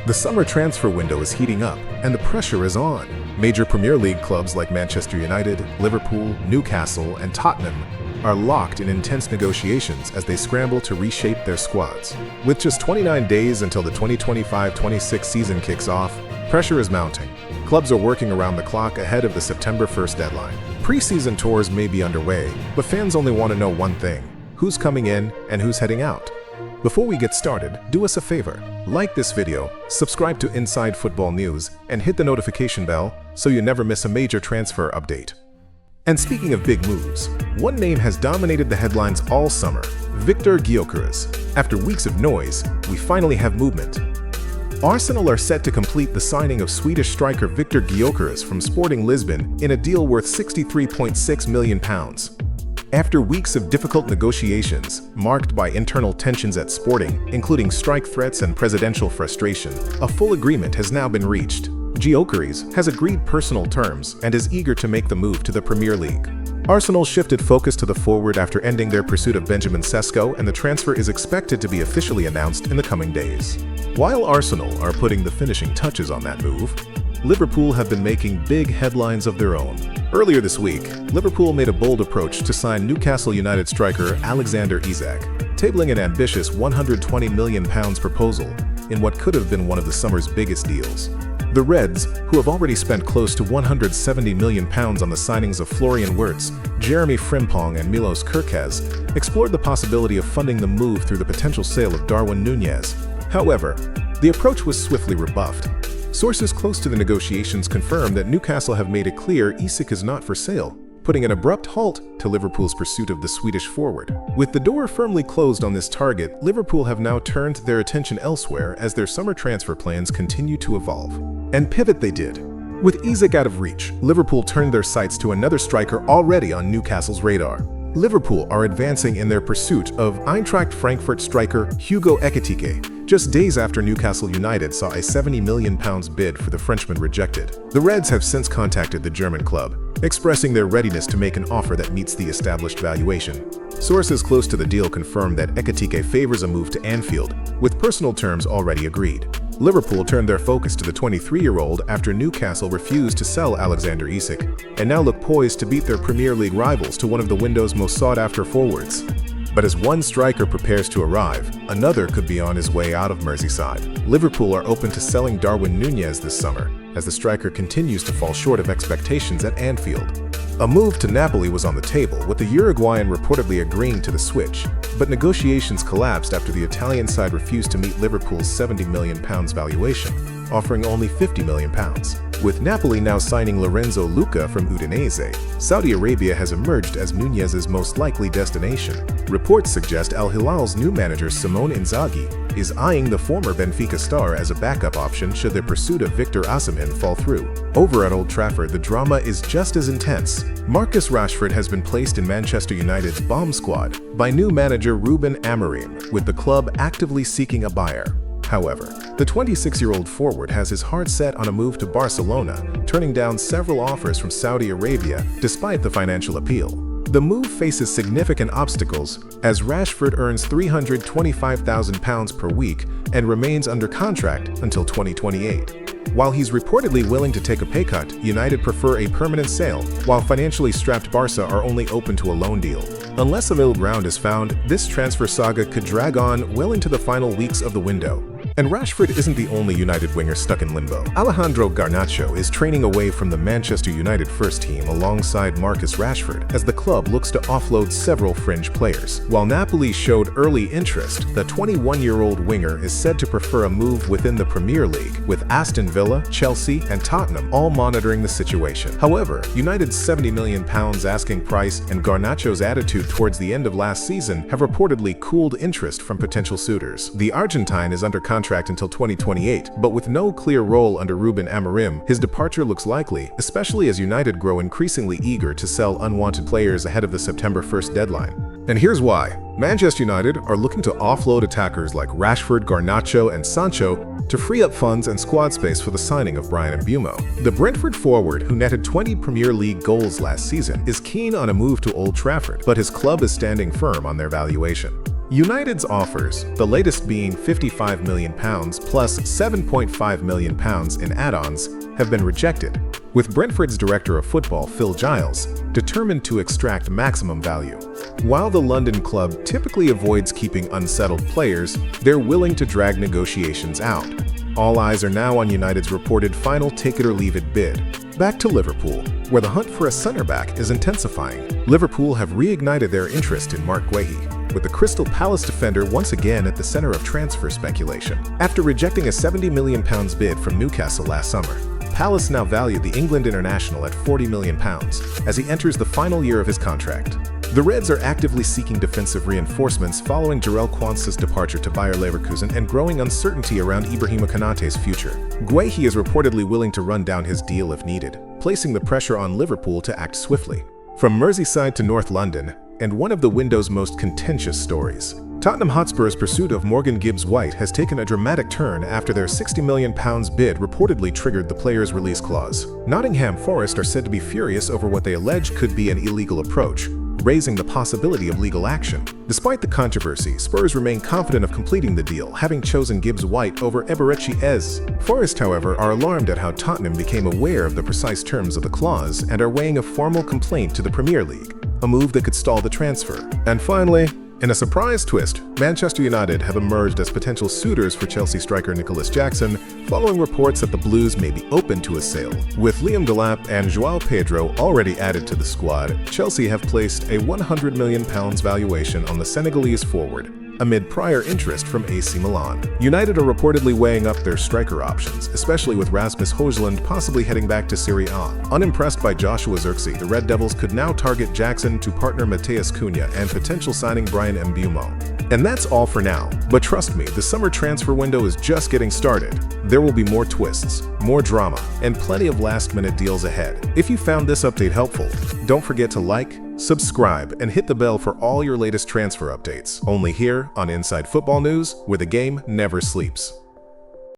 The summer transfer window is heating up, and the pressure is on. Major Premier League clubs like Manchester United, Liverpool, Newcastle, and Tottenham are locked in intense negotiations as they scramble to reshape their squads. With just 29 days until the 2025-26 season kicks off, pressure is mounting. Clubs are working around the clock ahead of the September 1st deadline. Pre-season tours may be underway, but fans only want to know one thing: who's coming in and who's heading out. Before we get started, do us a favor. Like this video, subscribe to Inside Football News, and hit the notification bell so you never miss a major transfer update. And speaking of big moves, one name has dominated the headlines all summer: Viktor Gyokeres. After weeks of noise, we finally have movement. Arsenal are set to complete the signing of Swedish striker Viktor Gyokeres from Sporting Lisbon in a deal worth £63.6 million. After weeks of difficult negotiations, marked by internal tensions at Sporting, including strike threats and presidential frustration, a full agreement has now been reached. Gyokeres has agreed personal terms and is eager to make the move to the Premier League. Arsenal shifted focus to the forward after ending their pursuit of Benjamin Sesko, and the transfer is expected to be officially announced in the coming days. While Arsenal are putting the finishing touches on that move, Liverpool have been making big headlines of their own. Earlier this week, Liverpool made a bold approach to sign Newcastle United striker Alexander Isak, tabling an ambitious £120 million proposal in what could have been one of the summer's biggest deals. The Reds, who have already spent close to £170 million on the signings of Florian Wirtz, Jeremy Frimpong, and Milos Kerkez, explored the possibility of funding the move through the potential sale of Darwin Nunez. However, the approach was swiftly rebuffed. Sources close to the negotiations confirm that Newcastle have made it clear Isak is not for sale, putting an abrupt halt to Liverpool's pursuit of the Swedish forward. With the door firmly closed on this target, Liverpool have now turned their attention elsewhere as their summer transfer plans continue to evolve. And pivot they did. With Isak out of reach, Liverpool turned their sights to another striker already on Newcastle's radar. Liverpool are advancing in their pursuit of Eintracht Frankfurt striker Hugo Ekitike, just days after Newcastle United saw a £70 million bid for the Frenchman rejected. The Reds have since contacted the German club, expressing their readiness to make an offer that meets the established valuation. Sources close to the deal confirm that Ekitike favors a move to Anfield, with personal terms already agreed. Liverpool turned their focus to the 23-year-old after Newcastle refused to sell Alexander Isak, and now look poised to beat their Premier League rivals to one of the window's most sought-after forwards. But as one striker prepares to arrive, another could be on his way out of Merseyside. Liverpool are open to selling Darwin Nunez this summer, as the striker continues to fall short of expectations at Anfield. A move to Napoli was on the table, with the Uruguayan reportedly agreeing to the switch, but negotiations collapsed after the Italian side refused to meet Liverpool's £70 million valuation, offering only £50 million. With Napoli now signing Lorenzo Luca from Udinese, Saudi Arabia has emerged as Nunez's most likely destination. Reports suggest Al Hilal's new manager Simone Inzaghi is eyeing the former Benfica star as a backup option should their pursuit of Victor Osimhen fall through. Over at Old Trafford, the drama is just as intense. Marcus Rashford has been placed in Manchester United's bomb squad by new manager Ruben Amorim, with the club actively seeking a buyer. However, the 26-year-old forward has his heart set on a move to Barcelona, turning down several offers from Saudi Arabia despite the financial appeal. The move faces significant obstacles, as Rashford earns £325,000 per week and remains under contract until 2028. While he's reportedly willing to take a pay cut, United prefer a permanent sale, while financially strapped Barca are only open to a loan deal. Unless a middle ground is found, this transfer saga could drag on well into the final weeks of the window. And Rashford isn't the only United winger stuck in limbo. Alejandro Garnacho is training away from the Manchester United first team alongside Marcus Rashford as the club looks to offload several fringe players. While Napoli showed early interest, the 21-year-old winger is said to prefer a move within the Premier League, with Aston Villa, Chelsea, and Tottenham all monitoring the situation. However, United's £70 million asking price and Garnacho's attitude towards the end of last season have reportedly cooled interest from potential suitors. The Argentine is under contract until 2028, but with no clear role under Ruben Amorim, his departure looks likely, especially as United grow increasingly eager to sell unwanted players ahead of the September 1st deadline. And here's why. Manchester United are looking to offload attackers like Rashford, Garnacho, and Sancho to free up funds and squad space for the signing of Bryan and Mbeumo. The Brentford forward, who netted 20 Premier League goals last season, is keen on a move to Old Trafford, but his club is standing firm on their valuation. United's offers, the latest being £55 million plus £7.5 million in add-ons, have been rejected, with Brentford's director of football, Phil Giles, determined to extract maximum value. While the London club typically avoids keeping unsettled players, they're willing to drag negotiations out. All eyes are now on United's reported final take-it-or-leave-it bid. Back to Liverpool, where the hunt for a centre-back is intensifying. Liverpool have reignited their interest in Marc Guehi, with the Crystal Palace defender once again at the center of transfer speculation. After rejecting a £70 million bid from Newcastle last summer, Palace now value the England international at £40 million as he enters the final year of his contract. The Reds are actively seeking defensive reinforcements following Jarell Quansah's departure to Bayer Leverkusen and growing uncertainty around Ibrahima Konaté's future. Guehi is reportedly willing to run down his deal if needed, placing the pressure on Liverpool to act swiftly. From Merseyside to North London, and one of the window's most contentious stories, Tottenham Hotspur's pursuit of Morgan Gibbs-White has taken a dramatic turn after their £60 million bid reportedly triggered the player's release clause. Nottingham Forest are said to be furious over what they allege could be an illegal approach, raising the possibility of legal action. Despite the controversy, Spurs remain confident of completing the deal, having chosen Gibbs-White over Eberechi Eze. Forest, however, are alarmed at how Tottenham became aware of the precise terms of the clause and are weighing a formal complaint to the Premier League, a move that could stall the transfer. And finally, in a surprise twist, Manchester United have emerged as potential suitors for Chelsea striker Nicolas Jackson, following reports that the Blues may be open to a sale. With Liam Delap and João Pedro already added to the squad, Chelsea have placed a £100 million valuation on the Senegalese forward, amid prior interest from AC Milan. United are reportedly weighing up their striker options, especially with Rasmus Højlund possibly heading back to Serie A. Unimpressed by Joshua Zirkzee, the Red Devils could now target Jackson to partner Matheus Cunha and potential signing Bryan Mbeumo. And that's all for now, but trust me, the summer transfer window is just getting started. There will be more twists, more drama, and plenty of last-minute deals ahead. If you found this update helpful, don't forget to like, subscribe, and hit the bell for all your latest transfer updates. Only here on Inside Football News, where the game never sleeps.